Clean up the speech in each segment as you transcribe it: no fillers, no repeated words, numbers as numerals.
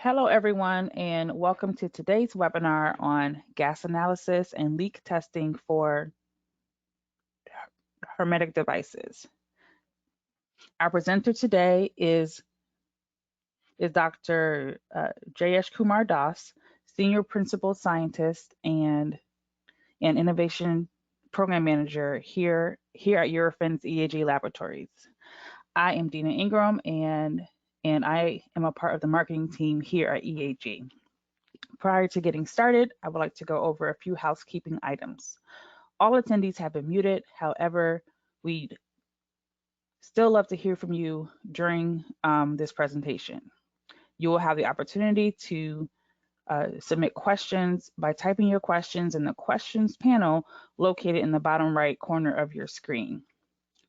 Hello, everyone, and welcome to today's webinar on gas analysis and leak testing for hermetic devices. Our presenter today is Dr. Jayesh Kumar Das, Senior Principal Scientist and Innovation Program Manager here at Eurofins EAG Laboratories. I am Dina Ingram, and I am a part of the marketing team here at EAG. Prior to getting started, I would like to go over a few housekeeping items. All attendees have been muted. However, we'd still love to hear from you during this presentation. You will have the opportunity to submit questions by typing your questions in the questions panel located in the bottom right corner of your screen.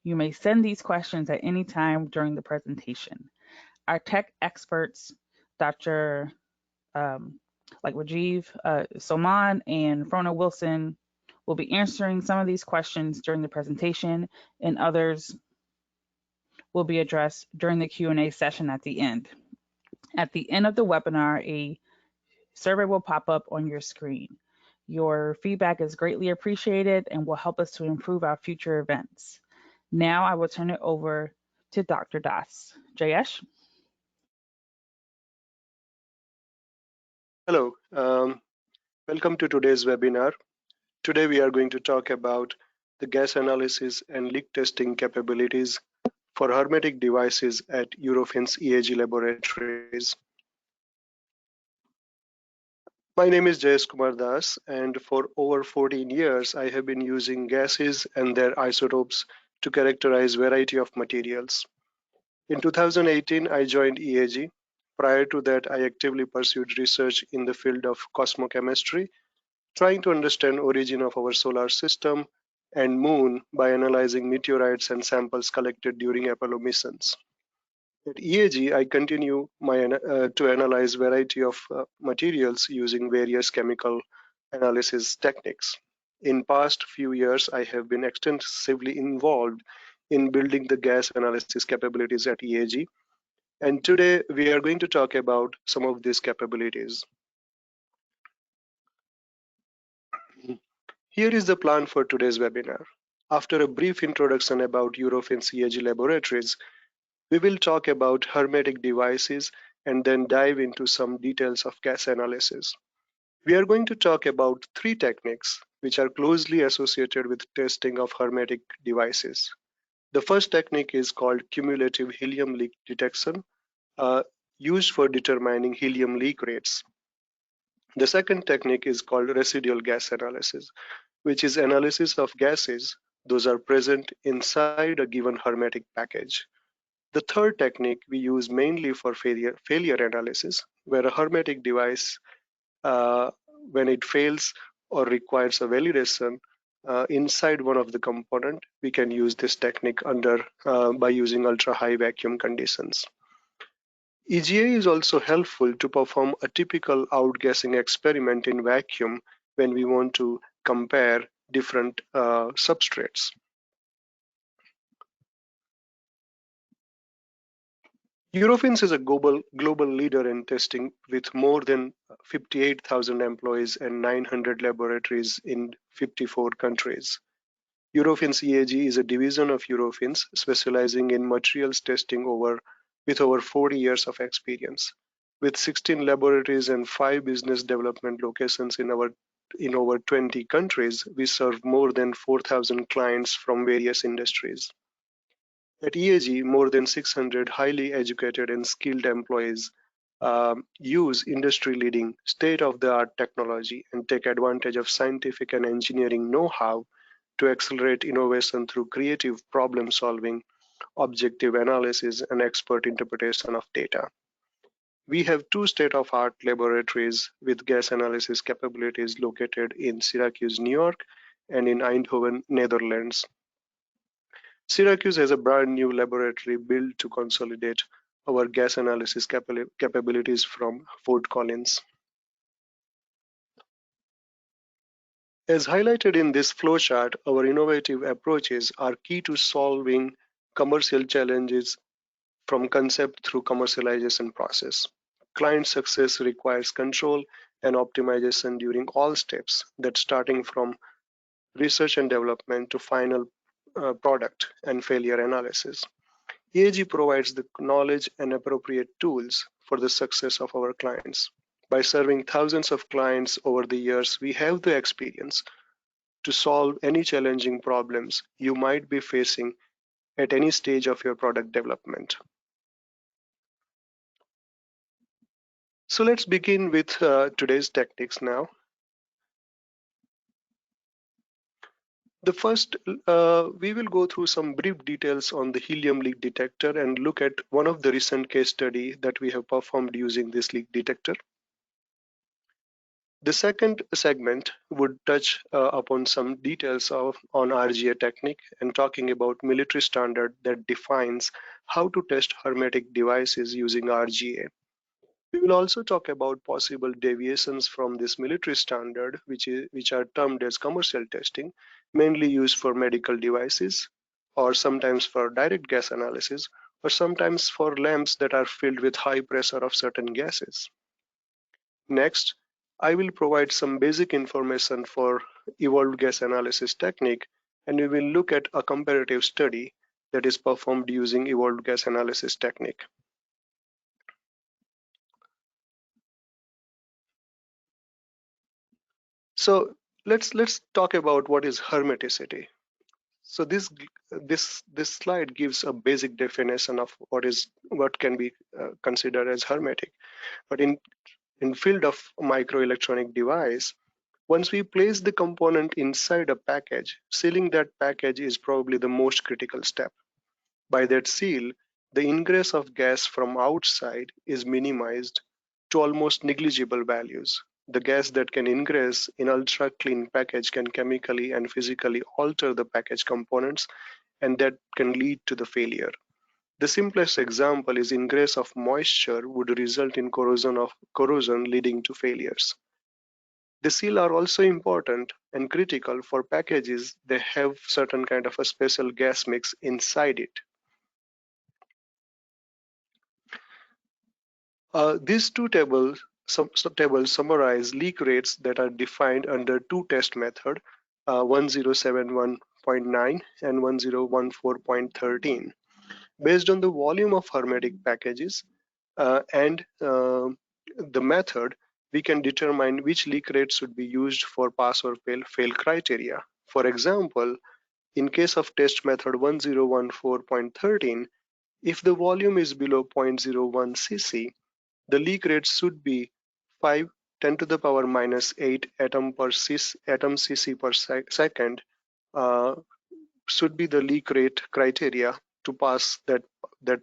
You may send these questions at any time during the presentation. Our tech experts, Dr. Rajiv Soman and Frona Wilson, will be answering some of these questions during the presentation, and others will be addressed during the Q&A session at the end. At the end of the webinar, a survey will pop up on your screen. Your feedback is greatly appreciated and will help us to improve our future events. Now I will turn it over to Dr. Das. Jayesh? Hello, welcome to today's webinar. Today we are going to talk about the gas analysis and leak testing capabilities for hermetic devices at Eurofins EAG Laboratories. My name is Jayesh Kumar Das, and for over 14 years I have been using gases and their isotopes to characterize a variety of materials. In 2018, I joined EAG. Prior to that, I actively pursued research in the field of cosmochemistry, trying to understand origin of our solar system and moon by analyzing meteorites and samples collected during Apollo missions. At EAG, I continue to analyze variety of materials using various chemical analysis techniques. In past few years, I have been extensively involved in building the gas analysis capabilities at EAG, and today we are going to talk about some of these capabilities. Here is the plan for today's webinar. After a brief introduction about Eurofins EAG Laboratories, we will talk about hermetic devices and then dive into some details of gas analysis. We are going to talk about three techniques which are closely associated with testing of hermetic devices. The first technique is called Cumulative Helium Leak Detection, used for determining helium leak rates. The second technique is called Residual Gas Analysis, which is analysis of gases those are present inside a given hermetic package. The third technique we use mainly for failure analysis, where a hermetic device, when it fails or requires a validation inside one of the component, we can use this technique by using ultra-high vacuum conditions. EGA is also helpful to perform a typical outgassing experiment in vacuum when we want to compare different substrates. Eurofins is a global leader in testing with more than 58,000 employees and 900 laboratories in 54 countries. Eurofins EAG is a division of Eurofins specializing in materials testing with over 40 years of experience. With 16 laboratories and 5 business development locations in over 20 countries, we serve more than 4,000 clients from various industries. At EAG, more than 600 highly educated and skilled employees use industry-leading state-of-the-art technology and take advantage of scientific and engineering know-how to accelerate innovation through creative problem solving, objective analysis, and expert interpretation of data. We have 2 state-of-the-art laboratories with gas analysis capabilities located in Syracuse, New York, and in Eindhoven, Netherlands. Syracuse has a brand new laboratory built to consolidate our gas analysis capabilities from Fort Collins. As highlighted in this flowchart, our innovative approaches are key to solving commercial challenges from concept through commercialization process. Client success requires control and optimization during all steps, that starting from research and development to final product and failure analysis. EAG provides the knowledge and appropriate tools for the success of our clients. By serving thousands of clients over the years, we have the experience to solve any challenging problems you might be facing at any stage of your product development. So let's begin with today's techniques now. The first, we will go through some brief details on the helium leak detector and look at one of the recent case study that we have performed using this leak detector. The second segment would touch upon some details on RGA technique and talking about military standard that defines how to test hermetic devices using RGA. We will also talk about possible deviations from this military standard, which are termed as commercial testing, mainly used for medical devices, or sometimes for direct gas analysis, or sometimes for lamps that are filled with high pressure of certain gases. Next, I will provide some basic information for evolved gas analysis technique, and we will look at a comparative study that is performed using evolved gas analysis technique. So let's talk about what is hermeticity. So this slide gives a basic definition of what can be considered as hermetic. But in field of microelectronic device, once we place the component inside a package, sealing that package is probably the most critical step. By that seal, the ingress of gas from outside is minimized to almost negligible values. The gas that can ingress in ultra clean package can chemically and physically alter the package components, and that can lead to the failure. The simplest example is ingress of moisture would result in corrosion leading to failures. The seal are also important and critical for packages that have certain kind of a special gas mix inside it. These two tables summarize leak rates that are defined under two test methods, 1071.9 and 1014.13. Based on the volume of hermetic packages and the method, we can determine which leak rate should be used for pass or fail criteria. For example, in case of test method 1014.13, if the volume is below 0.01 cc, the leak rate should be 5 10 to the power minus 8 atom cc per second, uh, should be the leak rate criteria to pass that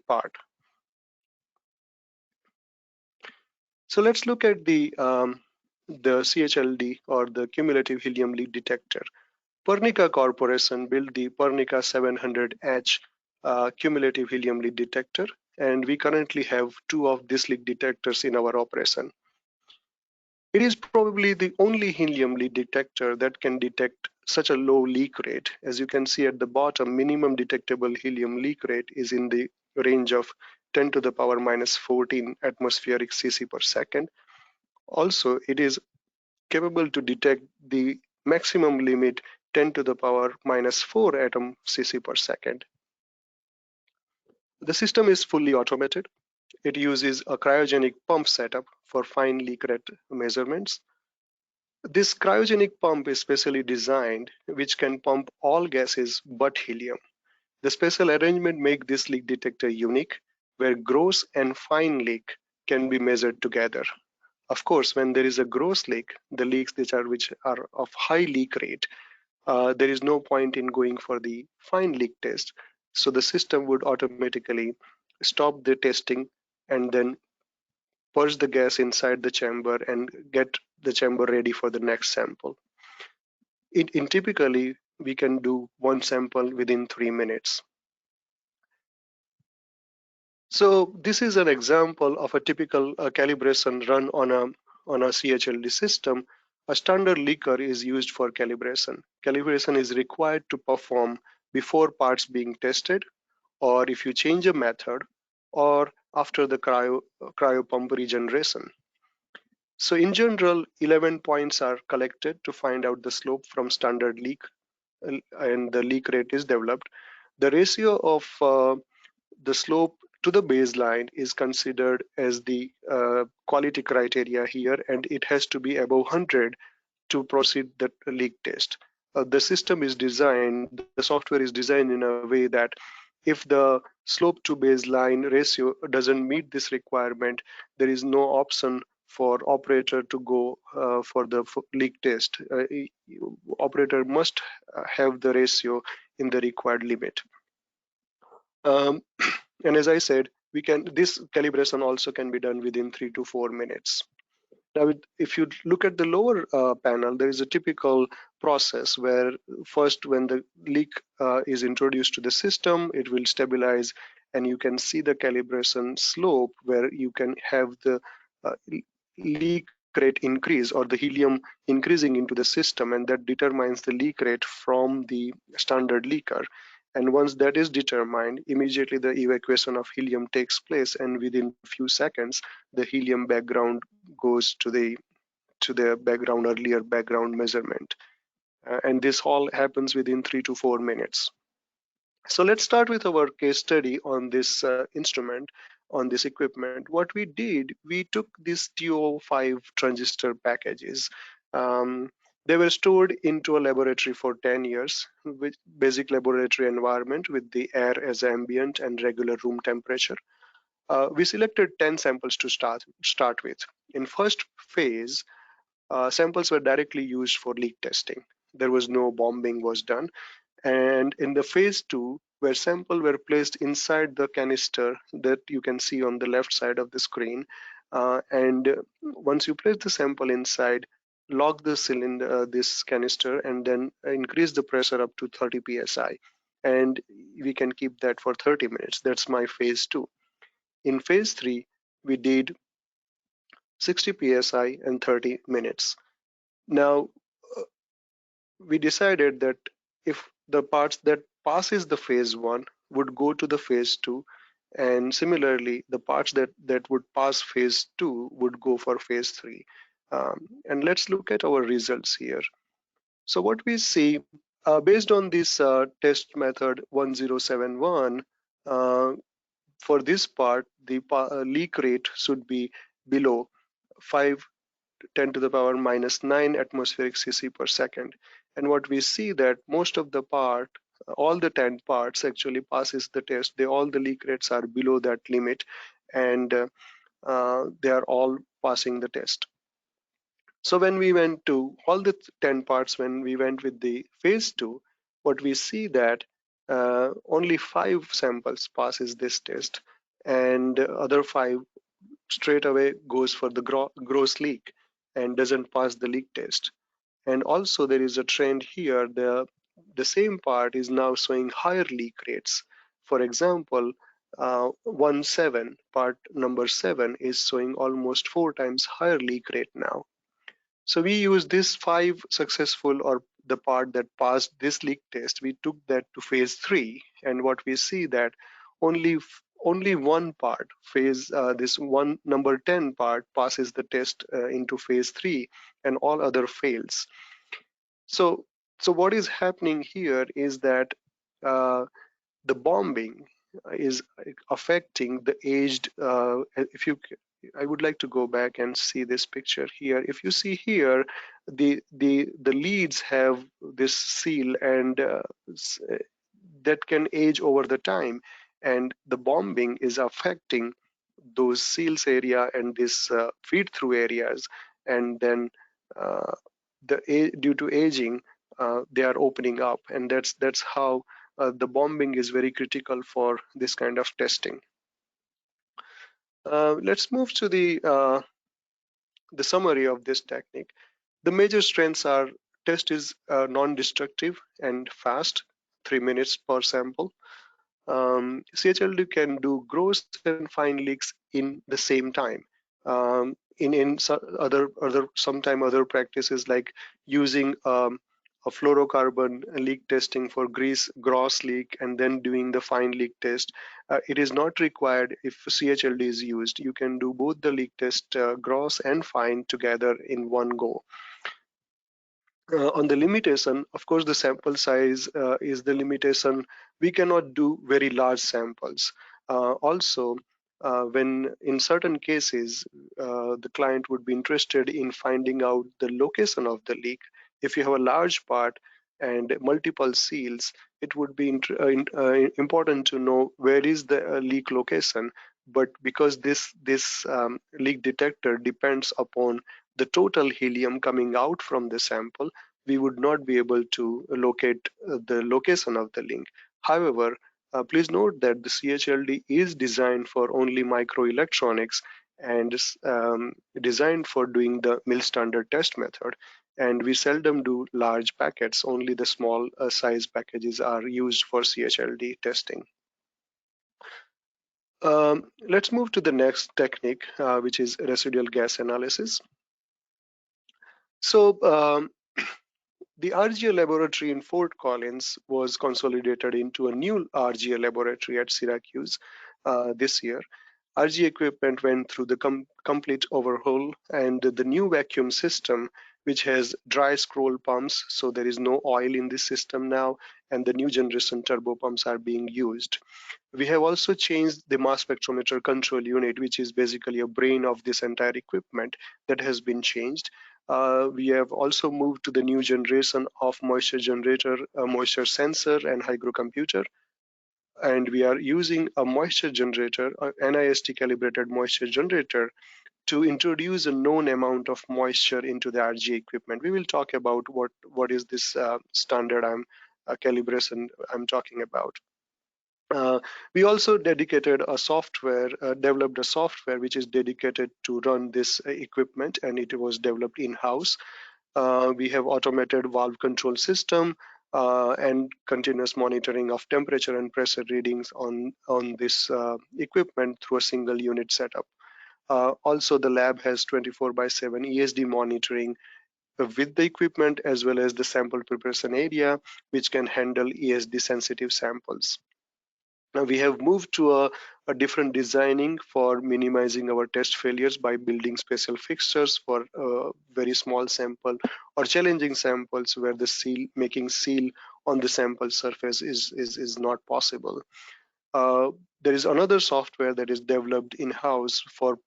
part. So let's look at the CHLD, or the Cumulative Helium Leak Detector. Pernica Corporation built the Pernica 700H Cumulative Helium Leak Detector, and we currently have two of these leak detectors in our operation. It is probably the only helium leak detector that can detect such a low leak rate. As you can see at the bottom, minimum detectable helium leak rate is in the range of 10 to the power minus 14 atmospheric cc per second. Also, it is capable to detect the maximum limit 10 to the power minus 4 atom cc per second. The system is fully automated. It uses a cryogenic pump setup for fine leak rate measurements. This cryogenic pump is specially designed, which can pump all gases but helium. The special arrangement makes this leak detector unique, where gross and fine leak can be measured together. Of course, when there is a gross leak, the leaks which are of high leak rate, there is no point in going for the fine leak test. So the system would automatically stop the testing and then purge the gas inside the chamber and get the chamber ready for the next sample. In typically, we can do one sample within 3 minutes. So this is an example of a typical calibration run on a CHLD system. A standard leaker is used for calibration. Calibration is required to perform before parts being tested, or if you change a method, or after the cryopump regeneration. So in general, 11 points are collected to find out the slope from standard leak, and the leak rate is developed. The ratio of the slope to the baseline is considered as the quality criteria here, and it has to be above 100 to proceed the leak test. The system is designed, the software is designed in a way that if the slope to baseline ratio doesn't meet this requirement, there is no option for operator to go for the leak test. Operator must have the ratio in the required limit. And as I said, this calibration also can be done within 3 to 4 minutes. Now, if you look at the lower panel, there is a typical process where first, when the leak is introduced to the system, it will stabilize, and you can see the calibration slope where you can have the uh, leak rate increase or the helium increasing into the system, and that determines the leak rate from the standard leaker. And once that is determined, immediately the evacuation of helium takes place, and within few seconds, the helium background goes to the background earlier background measurement. And this all happens within 3 to 4 minutes. So let's start with our case study on this instrument, on this equipment. What we did, we took these TO5 transistor packages. Um, they were stored into a laboratory for 10 years, with basic laboratory environment with the air as ambient and regular room temperature. We selected 10 samples to start with. In first phase, samples were directly used for leak testing. There was no bombing was done. And in the phase two, where samples were placed inside the canister that you can see on the left side of the screen, and once you place the sample inside, lock the cylinder, this canister, and then increase the pressure up to 30 psi. And we can keep that for 30 minutes. That's my phase two. In phase three, we did 60 psi and 30 minutes. Now, uh, we decided that if the parts that passes the phase one would go to the phase two, and similarly, the parts that would pass phase two would go for phase three. And let's look at our results here. So what we see, based on this test method 1071, uh, for this part, the leak rate should be below 5 10 to the power minus 9 atmospheric cc per second. And what we see that most of the part, all the 10 parts actually passes the test. All the leak rates are below that limit, and they are all passing the test. So when we went to all the 10 parts, when we went with the phase two, what we see that only 5 samples passes this test, and other 5 straight away goes for the gross leak and doesn't pass the leak test. And also there is a trend here. The same part is now showing higher leak rates. For example, 17 part number 7 is showing almost 4 times higher leak rate now. So we use this 5 successful, or the part that passed this leak test, we took that to phase 3, and what we see that only one part, this one number 10 part, passes the test into phase 3, and all other fails. So what is happening here is that the bombing is affecting the aged. If you, I would like to go back and see this picture here. If you see here, the leads have this seal, and that can age over the time, and the bombing is affecting those seals area and this feed through areas, and then uh, due to aging, they are opening up, and that's how the bombing is very critical for this kind of testing. Let's move to the summary of this technique. The major strengths are: test is non-destructive and fast, 3 minutes per sample. CHLD can do gross and fine leaks in the same time. In other sometime other practices like using a fluorocarbon leak testing for gross leak, and then doing the fine leak test. It is not required if CHLD is used. You can do both the leak test, gross and fine, together in one go. On the limitation, of course, the sample size is the limitation. We cannot do very large samples. Also, when in certain cases, the client would be interested in finding out the location of the leak. If you have a large part and multiple seals, it would be important to know where is the leak location. But because this leak detector depends upon the total helium coming out from the sample, we would not be able to locate the location of the link. However, please note that the CHLD is designed for only microelectronics and designed for doing the mill standard test method. And we seldom do large packets, only the small size packages are used for CHLD testing. Let's move to the next technique, which is residual gas analysis. So the RGA laboratory in Fort Collins was consolidated into a new RGA laboratory at Syracuse this year. RGA equipment went through the complete overhaul, and the new vacuum system, which has dry scroll pumps, so there is no oil in this system now, and the new generation turbo pumps are being used. We have also changed the mass spectrometer control unit, which is basically a brain of this entire equipment, that has been changed. We have also moved to the new generation of moisture generator, moisture sensor, and hygrocomputer. And we are using a moisture generator, a NIST calibrated moisture generator, to introduce a known amount of moisture into the RGA equipment. We will talk about what is this standard calibration I'm talking about. We also dedicated a software, developed a software which is dedicated to run this equipment, and it was developed in-house. We have automated valve control system and continuous monitoring of temperature and pressure readings on this equipment through a single unit setup. Also, the lab has 24/7 ESD monitoring with the equipment, as well as the sample preparation area, which can handle ESD sensitive samples. Now we have moved to a different designing for minimizing our test failures by building special fixtures for very small sample or challenging samples where the making seal on the sample surface is not possible. There is another software that is developed in-house for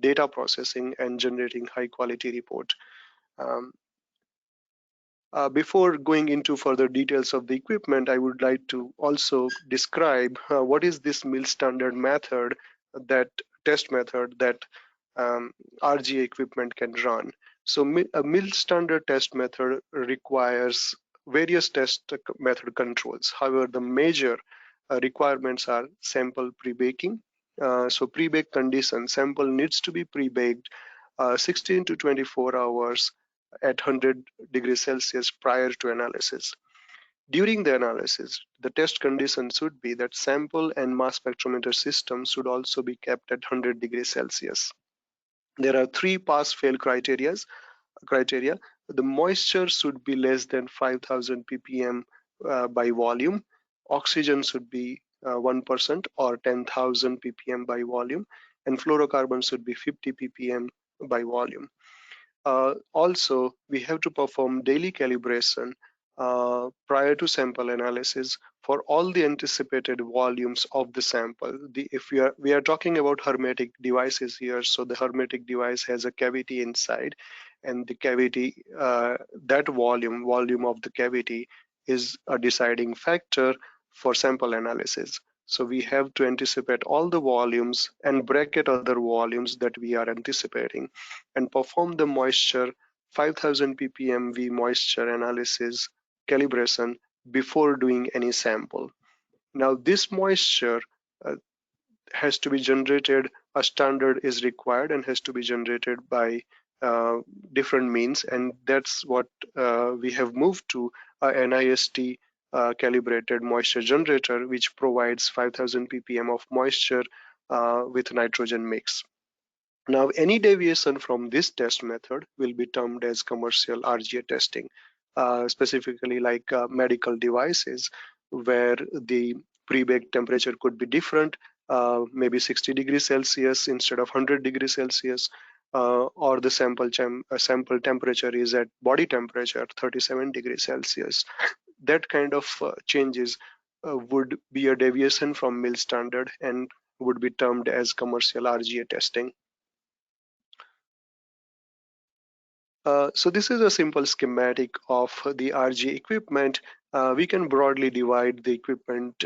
data processing and generating high quality report. Um, Before going into further details of the equipment, I would like to also describe what is this mill standard method, that test method that RGA equipment can run. So a mill standard test method requires various test method controls. However, the major requirements are sample pre-baking. So pre-baked condition, sample needs to be pre-baked 16 to 24 hours at 100 degrees Celsius prior to analysis. During the analysis, the test condition should be that sample and mass spectrometer system should also be kept at 100 degrees Celsius. There are three pass-fail criteria. The moisture should be less than 5,000 ppm by volume. Oxygen should be 1% or 10,000 ppm by volume, and fluorocarbon should be 50 ppm by volume. Also, we have to perform daily calibration prior to sample analysis for all the anticipated volumes of the sample. If we are talking about hermetic devices here, so the hermetic device has a cavity inside, and the cavity, that volume of the cavity is a deciding factor for sample analysis. So we have to anticipate all the volumes and bracket other volumes that we are anticipating, and perform the moisture 5000 ppm V moisture analysis calibration before doing any sample. Now this moisture uh, has to be generated, a standard is required and has to be generated by different means, and that's what we have moved to a NIST calibrated moisture generator, which provides 5000 ppm of moisture with nitrogen mix. Now, any deviation from this test method will be termed as commercial RGA testing. specifically like medical devices, where the pre-baked temperature could be different, maybe 60 degrees Celsius instead of 100 degrees Celsius, or the sample temperature is at body temperature, 37 degrees Celsius. That kind of changes would be a deviation from mill standard and would be termed as commercial RGA testing. So this is a simple schematic of the RGA equipment. We can broadly divide the equipment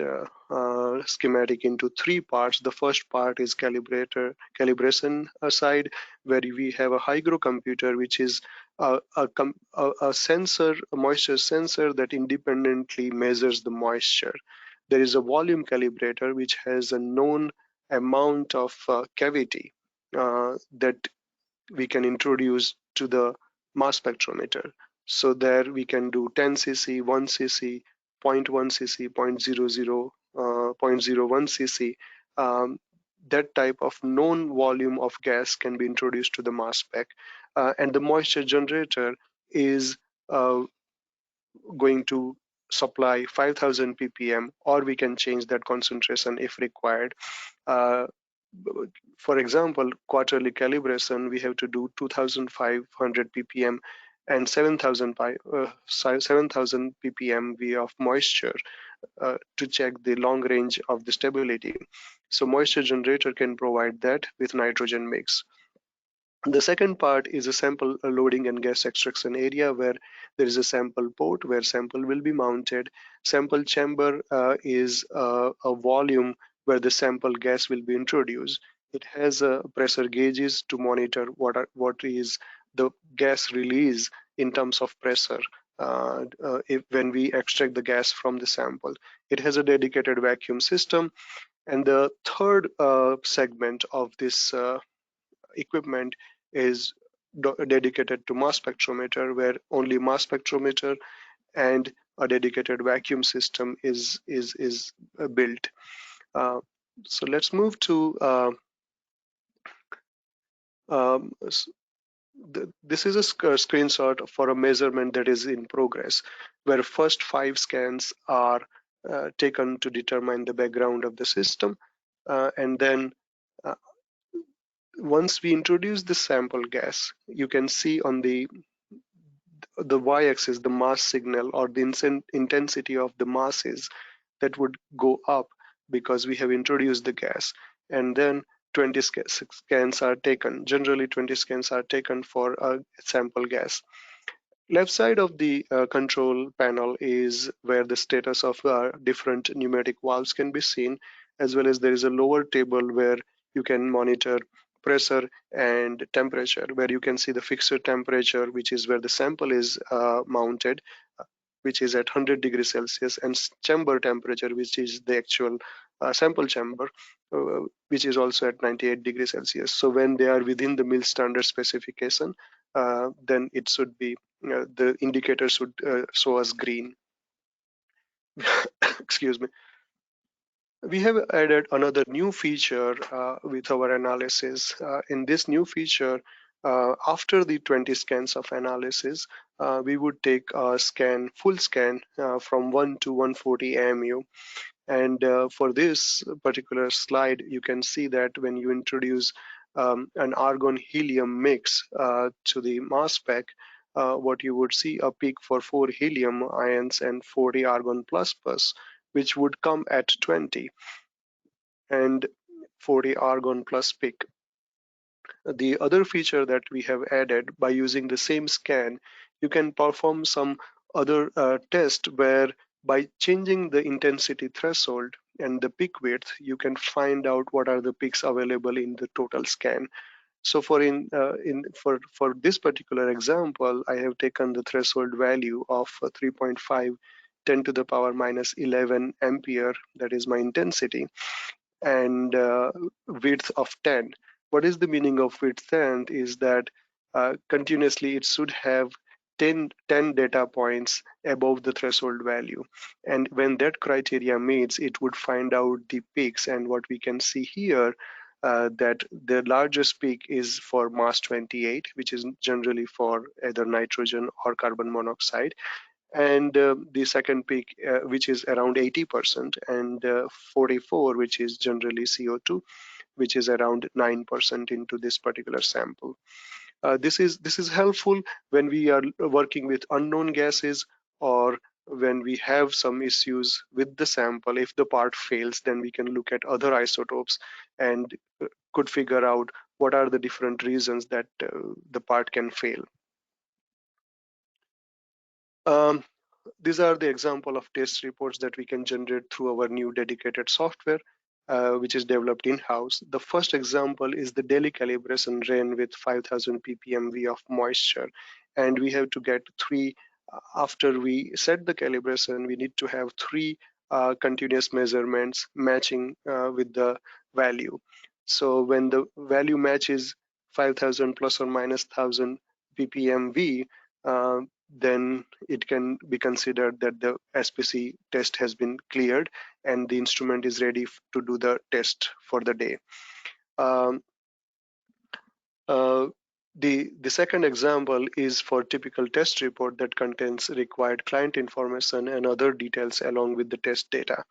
schematic into three parts. The first part is calibration side, where we have a hygrocomputer, which is a sensor, a moisture sensor that independently measures the moisture. There is a volume calibrator, which has a known amount of cavity that we can introduce to the mass spectrometer. So there we can do 10 cc, 1 cc, zero point 0.1 cc, zero point 0.00, 0.01 cc. That type of known volume of gas can be introduced to the mass spec. And the moisture generator is going to supply 5000 ppm, or we can change that concentration if required. Uh, for example, quarterly calibration, we have to do 2500 ppm and 7000 ppm of moisture to check the long range of the stability. So moisture generator can provide that with nitrogen mix. The second part is a sample loading and gas extraction area, where there is a sample port where sample will be mounted. Sample chamber is a volume where the sample gas will be introduced. It has pressure gauges to monitor what is the gas release in terms of pressure when we extract the gas from the sample. It has a dedicated vacuum system. And the third segment of this equipment is dedicated to mass spectrometer, where only mass spectrometer and a dedicated vacuum system is built. So let's move to um, this is a screenshot for a measurement that is in progress, where first 5 scans are taken to determine the background of the system, and then uh, once we introduce the sample gas, you can see on the y-axis the mass signal, or the intensity of the masses that would go up because we have introduced the gas. And then 20 scans are taken. Generally 20 scans are taken for a sample gas. Left side of the control panel is where the status of different pneumatic valves can be seen, as well as there is a lower table where you can monitor pressure and temperature, where you can see the fixed temperature, which is where the sample is mounted, which is at 100 degrees Celsius, and chamber temperature, which is the actual sample chamber, which is also at 98 degrees Celsius. So when they are within the mill standard specification, then it should be, the indicator should show us green. Excuse me. We have added another new feature with our analysis. In this new feature, after the 20 scans of analysis, we would take a full scan from 1 to 140 AMU. And for this particular slide, you can see that when you introduce an argon-helium mix to the mass spec, what you would see a peak for 4 helium ions and 40 argon plus plus, which would come at 20 and 40 argon plus peak. The other feature that we have added, by using the same scan, you can perform some other test where, by changing the intensity threshold and the peak width, you can find out what are the peaks available in the total scan. So for this particular example, I have taken the threshold value of 3.5 10 to the power minus 11 ampere, that is my intensity, and width of 10. What is the meaning of width 10 is that continuously it should have 10 data points above the threshold value. And when that criteria meets, it would find out the peaks. And what we can see here, that the largest peak is for mass 28, which is generally for either nitrogen or carbon monoxide, and the second peak, which is around 80%, and 44, which is generally CO2, which is around 9% into this particular sample. This is helpful when we are working with unknown gases, or when we have some issues with the sample. If the part fails, then we can look at other isotopes and could figure out what are the different reasons that the part can fail. Um, these are the example of test reports that we can generate through our new dedicated software, which is developed in-house. The first example is the daily calibration ran with 5000 ppmv of moisture, and we have to get three. After we set the calibration, we need to have three continuous measurements matching with the value. So when the value matches 5000 plus or minus 1000 ppmv, then it can be considered that the SPC test has been cleared and the instrument is ready to do the test for the day. Um, uh, the second example is for typical test report that contains required client information and other details along with the test data.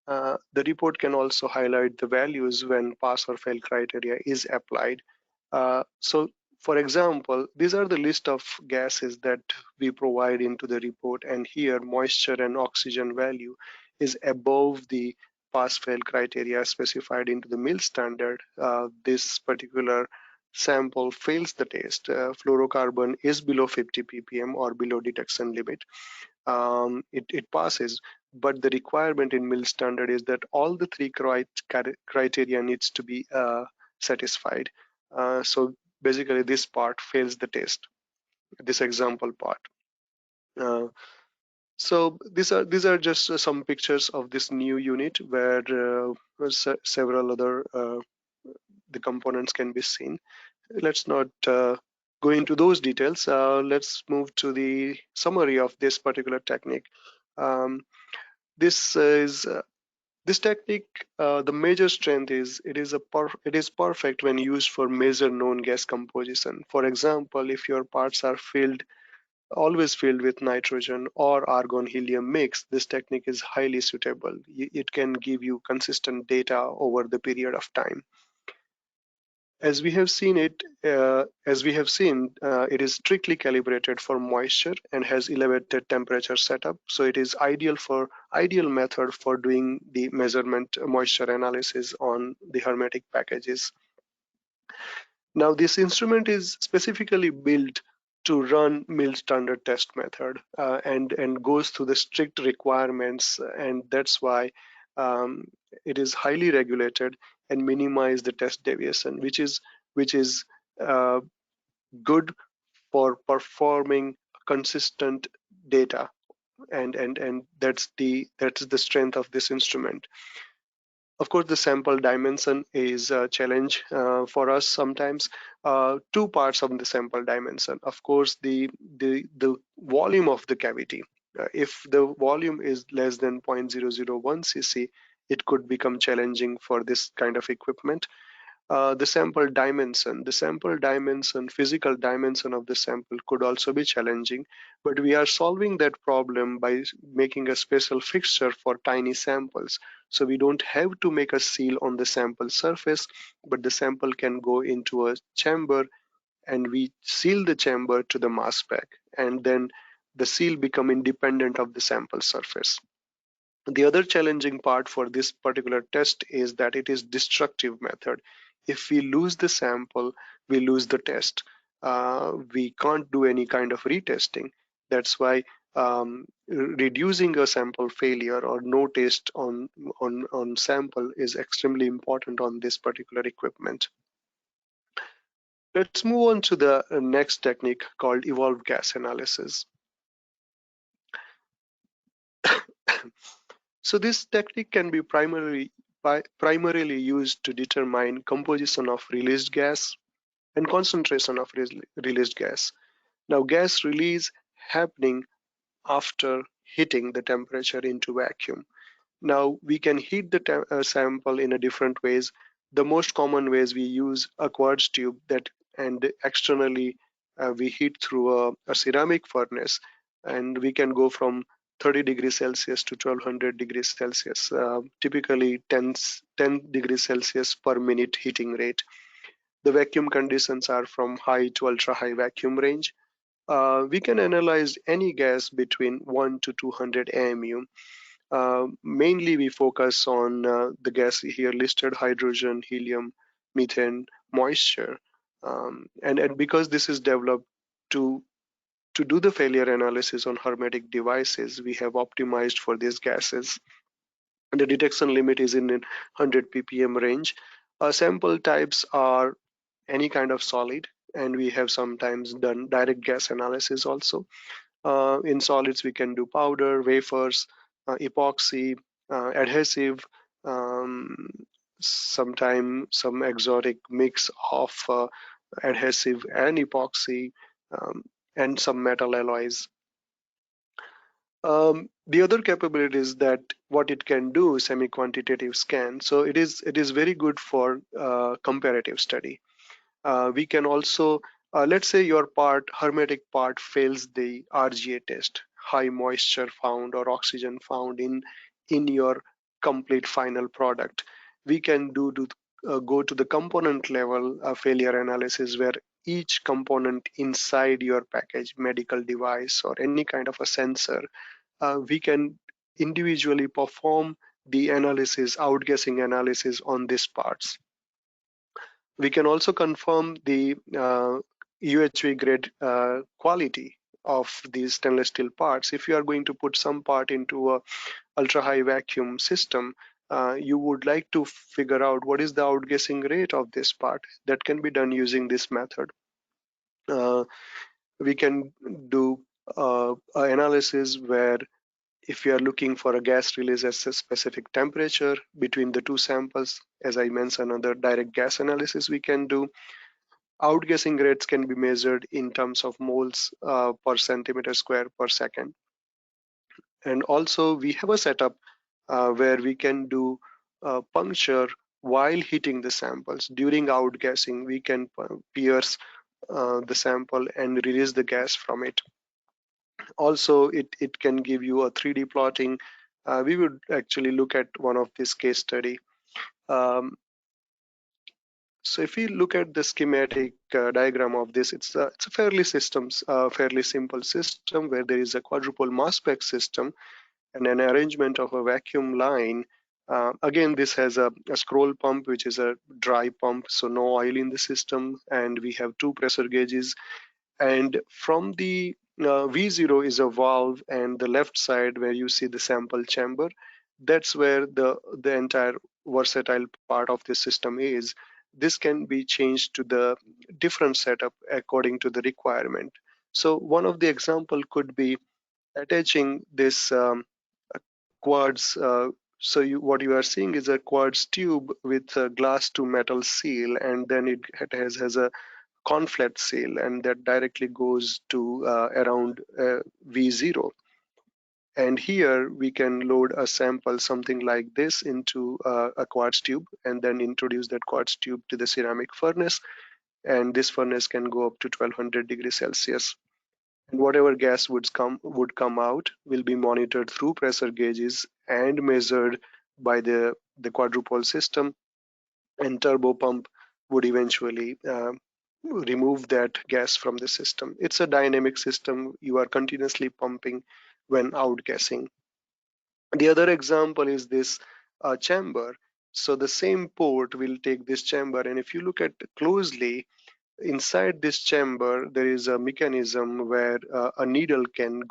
The report can also highlight the values when pass or fail criteria is applied. So, for example, these are the list of gases that we provide into the report, and here moisture and oxygen value is above the pass-fail criteria specified into the mill standard. This particular sample fails the test. Fluorocarbon is below 50 ppm or below detection limit. It passes, but the requirement in mill standard is that all the three criteria needs to be satisfied. So basically this part fails the test, this example part. uh, so these are just some pictures of this new unit where several other the components can be seen. Let's not go into those details. Let's move to the summary of this particular technique. um, this is This technique, the major strength is it is perfect when used for measure known gas composition. For example, if your parts are always filled with nitrogen or argon helium mix, this technique is highly suitable. It can give you consistent data over the period of time. As we have seen, it is strictly calibrated for moisture and has elevated temperature setup. So it is ideal method for doing the measurement moisture analysis on the hermetic packages. Now, this instrument is specifically built to run mill standard test method, and goes through the strict requirements, and that's why um, it is highly regulated and minimize the test deviation, which is uh, good for performing consistent data, and that's the strength of this instrument. Of course, the sample dimension is a challenge for us sometimes. Two parts of the sample dimension. Of course, the volume of the cavity. If the volume is less than 0.001 cc, it could become challenging for this kind of equipment. The sample dimension, physical dimension of the sample could also be challenging, but we are solving that problem by making a special fixture for tiny samples. So we don't have to make a seal on the sample surface, but the sample can go into a chamber, and we seal the chamber to the mass spec, and then the seal become independent of the sample surface. The other challenging part for this particular test is that it is destructive method. If we lose the sample, we lose the test. We can't do any kind of retesting. That's why reducing a sample failure or no test on sample is extremely important on this particular equipment. Let's move on to the next technique called evolved gas analysis. So this technique can be primarily used to determine composition of released gas and concentration of released gas. Now, gas release happening after heating the temperature into vacuum. Now, we can heat the sample in a different ways. The most common ways we use a quartz tube that, and externally we heat through a ceramic furnace, and we can go from 30 degrees Celsius to 1200 degrees Celsius, typically 10 degrees Celsius per minute heating rate. The vacuum conditions are from high to ultra high vacuum range. We can analyze any gas between 1 to 200 AMU. Mainly we focus on the gas here listed: hydrogen, helium, methane, moisture. And because this is developed to to do the failure analysis on hermetic devices, we have optimized for these gases. The detection limit is in 100 ppm range. Sample types are any kind of solid, and we have sometimes done direct gas analysis also. In solids, we can do powder, wafers, epoxy, adhesive, um, sometime some exotic mix of adhesive and epoxy, um, and some metal alloys. The other capabilities that what it can do, semi-quantitative scan. So it is very good for comparative study. We can also, let's say your hermetic part fails the RGA test, high moisture found or oxygen found in your complete final product. We can go to the component level failure analysis, where each component inside your package, medical device or any kind of a sensor, we can individually perform the analysis, outgassing analysis on these parts. We can also confirm the UHV grade quality of these stainless steel parts. If you are going to put some part into a ultra high vacuum system, you would like to figure out what is the outgassing rate of this part. That can be done using this method. We can do analysis where, if you are looking for a gas release at a specific temperature between the two samples, as I mentioned, under direct gas analysis, we can do. Outgassing rates can be measured in terms of moles per centimeter square per second. And also we have a setup where we can do puncture while heating the samples. During outgassing, we can pierce the sample and release the gas from it. Also, it can give you a 3D plotting. We would actually look at one of this case study. So if we look at the schematic diagram of this, it's a fairly simple system where there is a quadruple mass spec system and an arrangement of a vacuum line. Again, this has a scroll pump, which is a dry pump, so no oil in the system, and we have two pressure gauges. And from the V0 is a valve, and the left side where you see the sample chamber, that's where the entire versatile part of the system is. This can be changed to the different setup according to the requirement. So one of the example could be attaching this quartz. What you are seeing is a quartz tube with a glass to metal seal, and then it has a conflat seal, and that directly goes to around V0. And here we can load a sample, something like this, into a quartz tube, and then introduce that quartz tube to the ceramic furnace. And this furnace can go up to 1200 degrees Celsius. And whatever gas would come out will be monitored through pressure gauges and measured by the quadrupole system, and turbo pump would eventually remove that gas from the system. It's a dynamic system. You are continuously pumping when outgassing. The other example is this chamber. So the same port will take this chamber, and if you look at closely, inside this chamber there is a mechanism where a needle can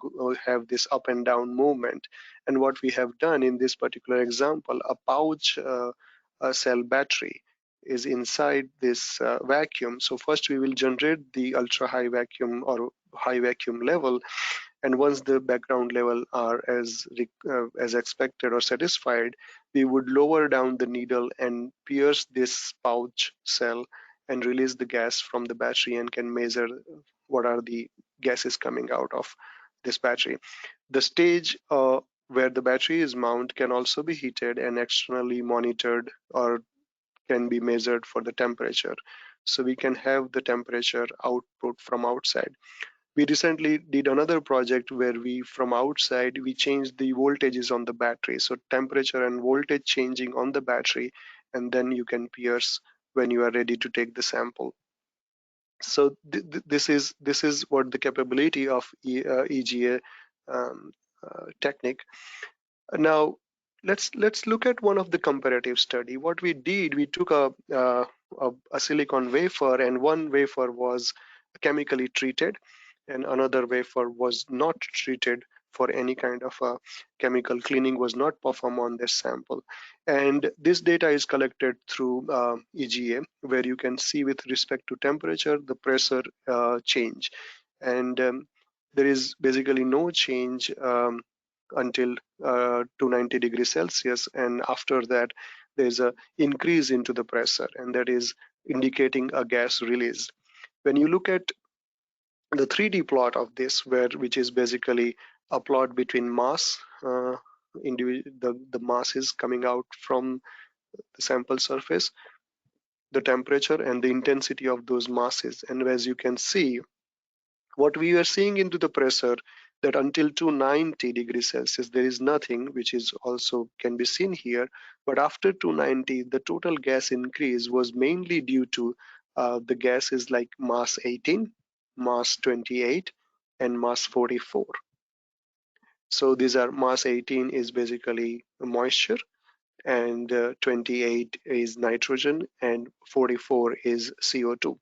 have this up and down movement. And what we have done in this particular example, a pouch cell battery is inside this vacuum. So first we will generate the ultra high vacuum or high vacuum level, and once the background level are as expected or satisfied, we would lower down the needle and pierce this pouch cell and release the gas from the battery, and can measure what are the gases coming out of this battery. The stage where the battery is mounted can also be heated and externally monitored or can be measured for the temperature. So we can have the temperature output from outside. We recently did another project where from outside, we changed the voltages on the battery. So temperature and voltage changing on the battery, and then you can pierce when you are ready to take the sample. So this is what the capability of EGA um, technique. Now, let's look at one of the comparative study. What we did, we took a silicon wafer, and one wafer was chemically treated, and another wafer was not treated for any kind of chemical cleaning was not performed on this sample. And this data is collected through EGA, where you can see with respect to temperature, the pressure change. And there is basically no change until 290 degrees Celsius, and after that there's a increase into the pressure, and that is indicating a gas release. When you look at the 3D plot of this, which is basically a plot between mass, the masses coming out from the sample surface, the temperature, and the intensity of those masses. And as you can see, what we are seeing into the pressure, that until 290 degrees Celsius there is nothing, which is also can be seen here. But after 290, the total gas increase was mainly due to the gases like mass 18, mass 28, and mass 44. So these are mass 18 is basically moisture, and 28 is nitrogen, and 44 is CO2.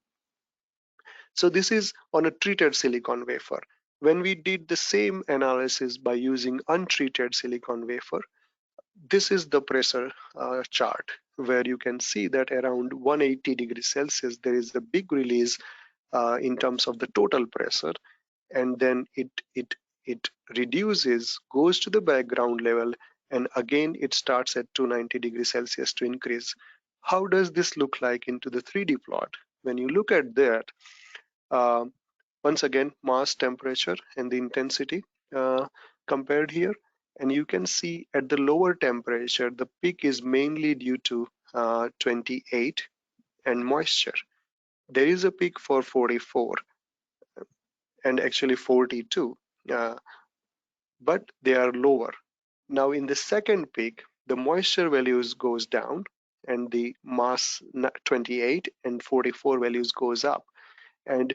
So this is on a treated silicon wafer. When we did the same analysis by using untreated silicon wafer, this is the pressure chart, where you can see that around 180 degrees Celsius, there is a big release in terms of the total pressure, and then it reduces, goes to the background level, and again it starts at 290 degrees Celsius to increase. How does this look like into the 3D plot? When you look at that, uh, once again, mass, temperature, and the intensity compared here. And you can see at the lower temperature, the peak is mainly due to 28 and moisture. There is a peak for 44 and actually 42, uh, but they are lower. Now in the second peak, the moisture values goes down, and the mass 28 and 44 values goes up. And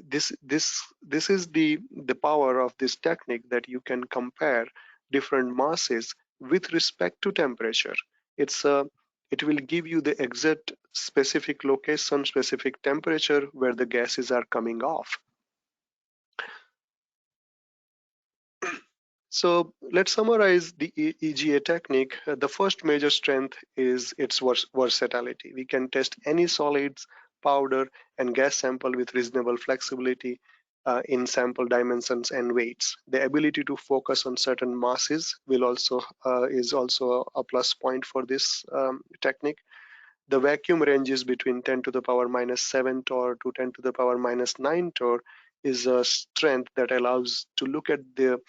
this is the power of this technique, that you can compare different masses with respect to temperature. It will give you the exact specific location, specific temperature where the gases are coming off. So let's summarize the EGA technique. The first major strength is its versatility. We can test any solids, powder, and gas sample with reasonable flexibility in sample dimensions and weights. The ability to focus on certain masses is also a plus point for this technique. The vacuum ranges between 10 to the power minus 7 torr to 10 to the power minus 9 torr is a strength that allows to look at the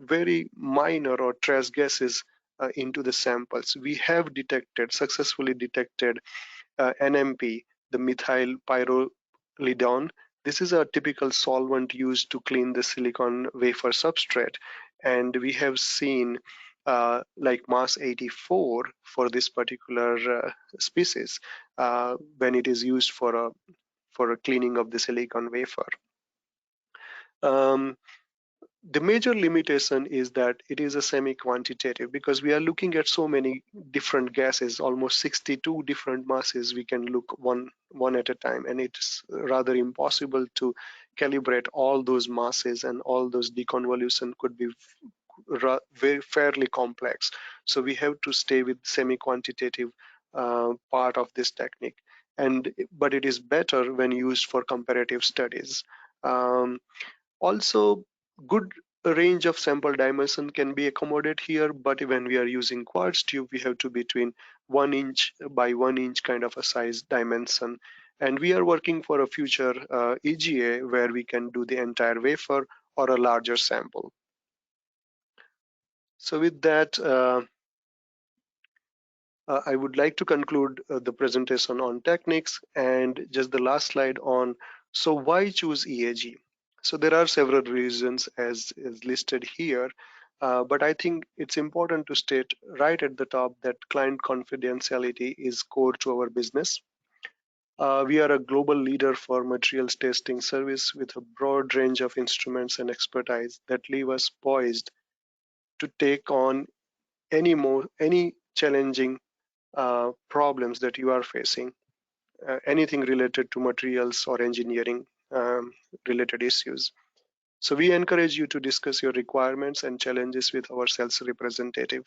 very minor or trace gases into the samples. We have successfully detected NMP, the methyl pyrrolidone. This is a typical solvent used to clean the silicon wafer substrate, and we have seen like mass 84 for this particular species when it is used for a cleaning of the silicon wafer. Um, the major limitation is that it is a semi-quantitative, because we are looking at so many different gases, almost 62 different masses we can look one at a time, and it's rather impossible to calibrate all those masses, and all those deconvolution could be very fairly complex. So we have to stay with semi-quantitative part of this technique, but it is better when used for comparative studies. Also, good range of sample dimension can be accommodated here, but when we are using quartz tube, we have to between 1 inch by 1 inch kind of a size dimension. And we are working for a future EGA where we can do the entire wafer or a larger sample. So with that, I would like to conclude the presentation on techniques and just the last slide on, so why choose EAG? So there are several reasons as is listed here, but I think it's important to state right at the top that client confidentiality is core to our business. We are a global leader for materials testing service with a broad range of instruments and expertise that leave us poised to take on any challenging problems that you are facing, anything related to materials or engineering related issues. So we encourage you to discuss your requirements and challenges with our sales representative.